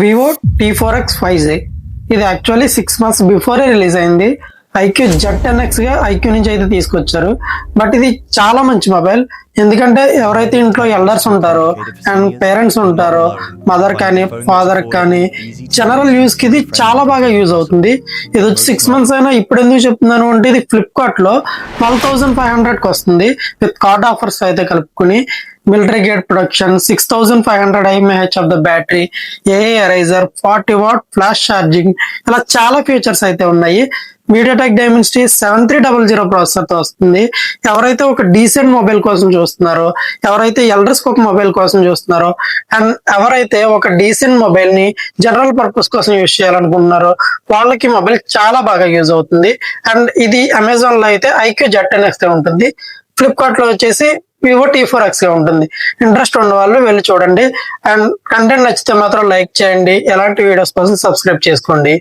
Vivo T4X 5G ఇది actually 6 months before release అయింది. IQ Z10X గా ఐక్యూ నుంచి అయితే తీసుకొచ్చారు. బట్ ఇది చాలా మంచి మొబైల్. ఎందుకంటే ఎవరైతే ఇంట్లో ఎల్డర్స్ ఉంటారో అండ్ పేరెంట్స్ ఉంటారో, మదర్ కానీ ఫాదర్ కానీ జనరల్ యూస్ కి ఇది చాలా బాగా యూజ్ అవుతుంది. ఇది వచ్చి 6 months అయినా ఇప్పుడు ఎందుకు చెప్తున్నాను అంటే ఇది ఫ్లిప్కార్ట్ లో 12,500 కి వస్తుంది విత్ కార్డ్ ఆఫర్స్ అయితే కలుపుకుని. Military grade production, 6500 mAh of the battery, AI eraser, 40 watt flash charging, ఇలా చాలా ఫీచర్స్ అయితే ఉన్నాయి. మీడియాటెక్ డైమెన్సిటీ 7300 ప్రాసెసర్ తో వస్తుంది. ఎవరైతే ఒక డీసెంట్ మొబైల్ కోసం చూస్తున్నారో, ఎవరైతే ఎల్డర్స్ ఒక మొబైల్ కోసం చూస్తున్నారో, అండ్ ఎవరైతే ఒక డీసెంట్ మొబైల్ ని జనరల్ పర్పస్ కోసం యూజ్ చేయాలనుకుంటున్నారో వాళ్ళకి మొబైల్ చాలా బాగా యూజ్ అవుతుంది. అండ్ ఇది అమెజాన్ లో అయితే ఐక్యూ Z10X గా ఉంటుంది. ఫ్లిప్కార్ట్ లో వచ్చేసి వివో T4X గా ఉంటుంది. ఇంట్రెస్ట్ ఉన్న వాళ్ళు వెళ్ళి చూడండి. అండ్ కంటెంట్ నచ్చితే మాత్రం లైక్ చేయండి. ఎలాంటి వీడియోస్ కోసం సబ్స్క్రైబ్ చేసుకోండి.